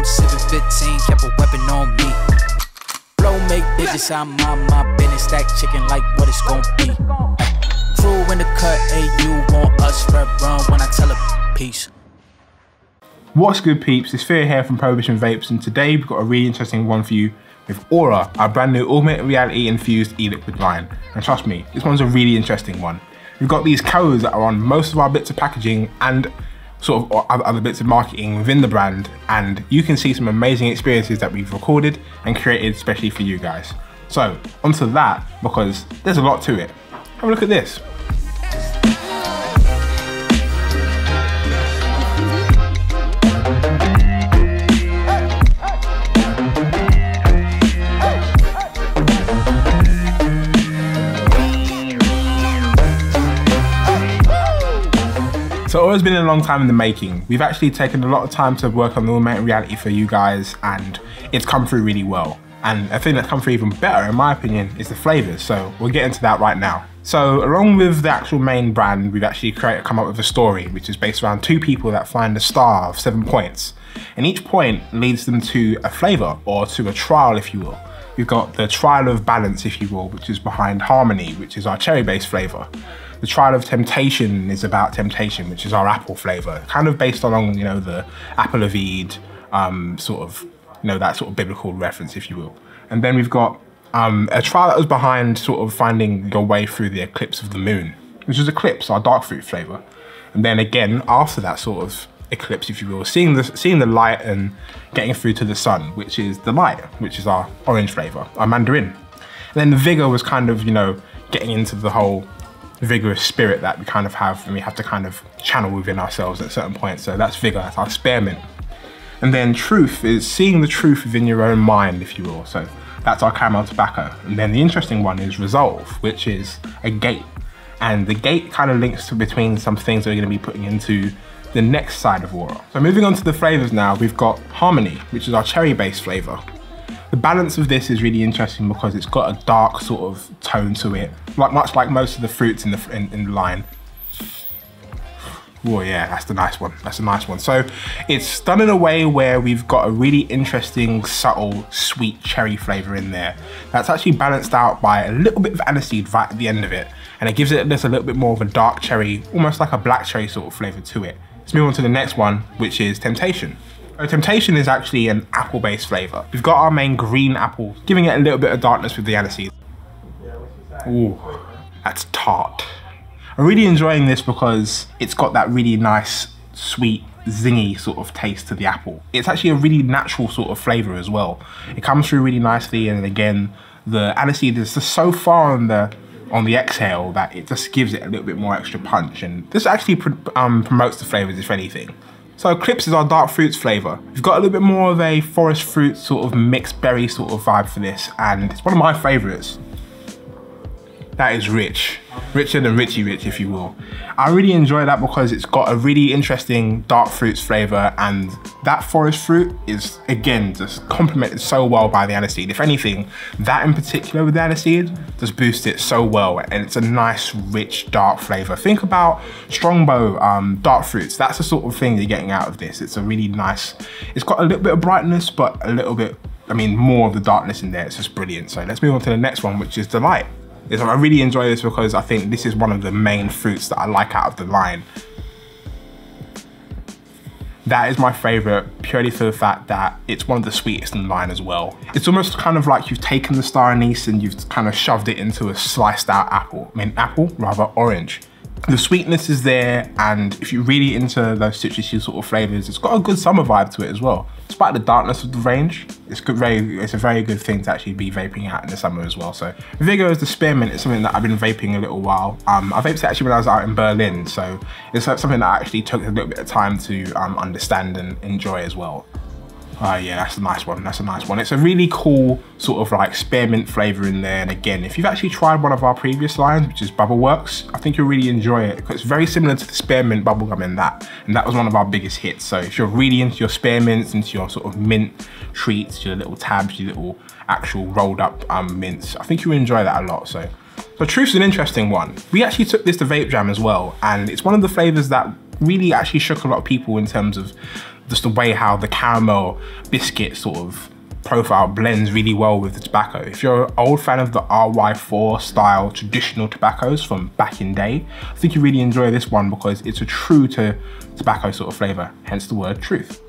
sipping 15, kept a weapon on me. Flow make bitches, I'm on my business. Stack chicken like what it's gon' be. Crew in the cut, hey, you want us red run when I tell her peace. What's good, peeps? It's Fear here from Prohibition Vapes, and today we've got a really interesting one for you with Aura, our brand new augmented reality infused e-liquid line. And trust me, this one's a really interesting one. We've got these codes that are on most of our bits of packaging and sort of other bits of marketing within the brand, and you can see some amazing experiences that we've recorded and created especially for you guys. So onto that, because there's a lot to it. Have a look at this. So Aura's been a long time in the making. We've actually taken a lot of time to work on the augmented reality for you guys, and it's come through really well. And a thing that's come through even better, in my opinion, is the flavors. So we'll get into that right now. So along with the actual main brand, we've actually come up with a story, which is based around two people that find a star of 7 points. And each point leads them to a flavor, or to a trial, if you will. We've got the trial of balance, if you will, which is behind harmony, which is our cherry-based flavor. The trial of temptation is about temptation, which is our apple flavor, kind of based along, you know, the apple of Eve, sort of, you know, that sort of biblical reference, if you will. And then we've got a trial that was behind sort of finding your way through the eclipse of the moon, which is eclipse, our dark fruit flavor. And then again, after that sort of eclipse, if you will, seeing the light and getting through to the sun, which is the light, which is our orange flavor, our mandarin. And then the vigor was kind of, you know, getting into the whole vigorous spirit that we kind of have, and we have to kind of channel within ourselves at certain points. So that's vigor, that's our spearmint. And then truth is seeing the truth within your own mind, if you will. So that's our caramel tobacco. And then the interesting one is resolve, which is a gate. And the gate kind of links to between some things that we're going to be putting into the next side of Aura. So moving on to the flavors now, we've got harmony, which is our cherry-based flavor. The balance of this is really interesting because it's got a dark sort of tone to it, much like most of the fruits in the line. Oh yeah, that's the nice one. That's a nice one. So it's done in a way where we've got a really interesting, subtle, sweet cherry flavor in there. That's actually balanced out by a little bit of aniseed right at the end of it, and it gives it just a little bit more of a dark cherry, almost like a black cherry sort of flavor to it. Let's move on to the next one, which is temptation. So temptation is actually an apple-based flavor. We've got our main green apple, giving it a little bit of darkness with the aniseed. Ooh, that's tart. I'm really enjoying this because it's got that really nice, sweet, zingy sort of taste to the apple. It's actually a really natural sort of flavor as well. It comes through really nicely, and again, the aniseed is just so far on the exhale that it just gives it a little bit more extra punch, and this actually promotes the flavors, if anything. So Eclipse is our dark fruits flavor. We've got a little bit more of a forest fruit sort of mixed berry sort of vibe for this, and it's one of my favorites. That is rich. Richer than Richie Rich, if you will. I really enjoy that because it's got a really interesting dark fruits flavor, and that forest fruit is, again, just complemented so well by the aniseed. If anything, that in particular with the aniseed just boosts it so well, and it's a nice, rich, dark flavor. Think about Strongbow dark fruits. That's the sort of thing you're getting out of this. It's a really nice, it's got a little bit of brightness, but a little bit, I mean, more of the darkness in there. It's just brilliant. So let's move on to the next one, which is Delight. I really enjoy this because I think this is one of the main fruits that I like out of the line. That is my favorite, purely for the fact that it's one of the sweetest in the line as well. It's almost kind of like you've taken the star anise and you've kind of shoved it into a sliced out apple. Orange. The sweetness is there, and if you're really into those citrusy sort of flavors, it's got a good summer vibe to it as well. Despite the darkness of the range, it's a very good thing to actually be vaping out in the summer as well. So Vigor is the spearmint. It's something that I've been vaping a little while. I vaped it actually when I was out in Berlin, so it's something that I actually took a little bit of time to understand and enjoy as well. Yeah, that's a nice one, that's a nice one. It's a really cool sort of like spearmint flavor in there, and again, if you've actually tried one of our previous lines, which is Bubbleworks, I think you'll really enjoy it because it's very similar to the spearmint bubblegum in that, and that was one of our biggest hits. So if you're really into your spearmints, into your sort of mint treats, your little tabs, your little actual rolled up mints, I think you'll enjoy that a lot. So Truth's an interesting one. We actually took this to Vape Jam as well, and it's one of the flavors that really actually shook a lot of people in terms of just the way how the caramel biscuit sort of profile blends really well with the tobacco. If you're an old fan of the RY4 style traditional tobaccos from back in day, I think you really enjoy this one because it's a true to tobacco sort of flavor, hence the word truth.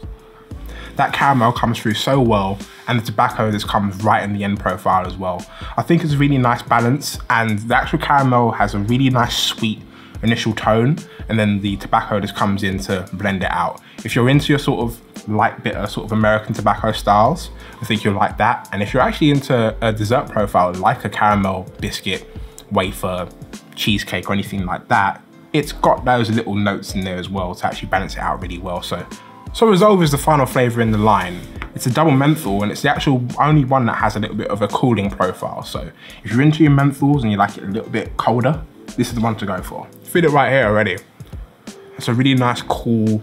That caramel comes through so well, and the tobacco just comes right in the end profile as well. I think it's a really nice balance, and the actual caramel has a really nice sweet initial tone, and then the tobacco just comes in to blend it out. If you're into your sort of light bitter sort of American tobacco styles, I think you'll like that. And if you're actually into a dessert profile like a caramel biscuit, wafer, cheesecake or anything like that, it's got those little notes in there as well to actually balance it out really well. So Resolve is the final flavor in the line. It's a double menthol, and it's the actual only one that has a little bit of a cooling profile. So if you're into your menthols and you like it a little bit colder, this is the one to go for. Feel it right here already. It's a really nice, cool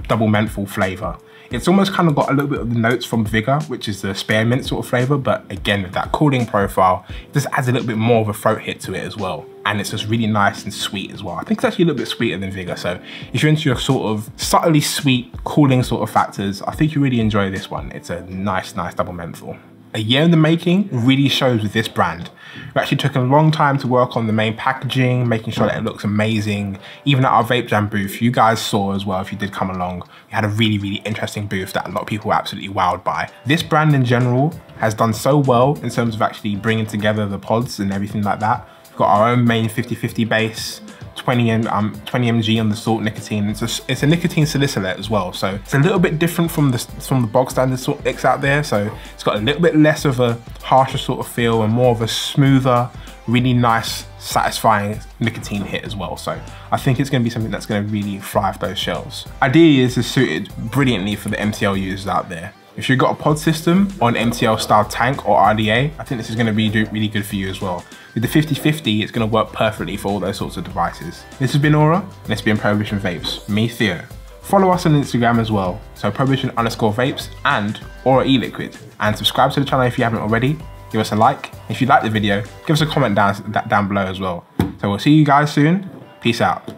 double menthol flavor. It's almost kind of got a little bit of the notes from Vigor, which is the spearmint sort of flavor, but again, with that cooling profile, it just adds a little bit more of a throat hit to it as well. And it's just really nice and sweet as well. I think it's actually a little bit sweeter than Vigor. So if you're into your sort of subtly sweet, cooling sort of factors, I think you really enjoy this one. It's a nice, nice double menthol. A year in the making really shows with this brand. We actually took a long time to work on the main packaging, making sure that it looks amazing. Even at our Vape Jam booth, you guys saw as well, if you did come along, we had a really, really interesting booth that a lot of people were absolutely wowed by. This brand in general has done so well in terms of actually bringing together the pods and everything like that. We've got our own main 50/50 base, 20 mg on the salt nicotine. It's a nicotine salicylate as well, so it's a little bit different from the bog standard sort of X out there. So it's got a little bit less of a harsher sort of feel and more of a smoother, really nice, satisfying nicotine hit as well. So I think it's going to be something that's going to really thrive those shelves. Ideally, this is suited brilliantly for the MTL users out there. If you've got a pod system or an MTL style tank or RDA, I think this is going to be really good for you as well. With the 50/50, it's going to work perfectly for all those sorts of devices. This has been Aura, and it's been Prohibition Vapes. Me, Theo. Follow us on Instagram as well, so Prohibition_Vapes and Aura E-Liquid. And subscribe to the channel if you haven't already. Give us a like. If you like the video, give us a comment down below as well. So we'll see you guys soon. Peace out.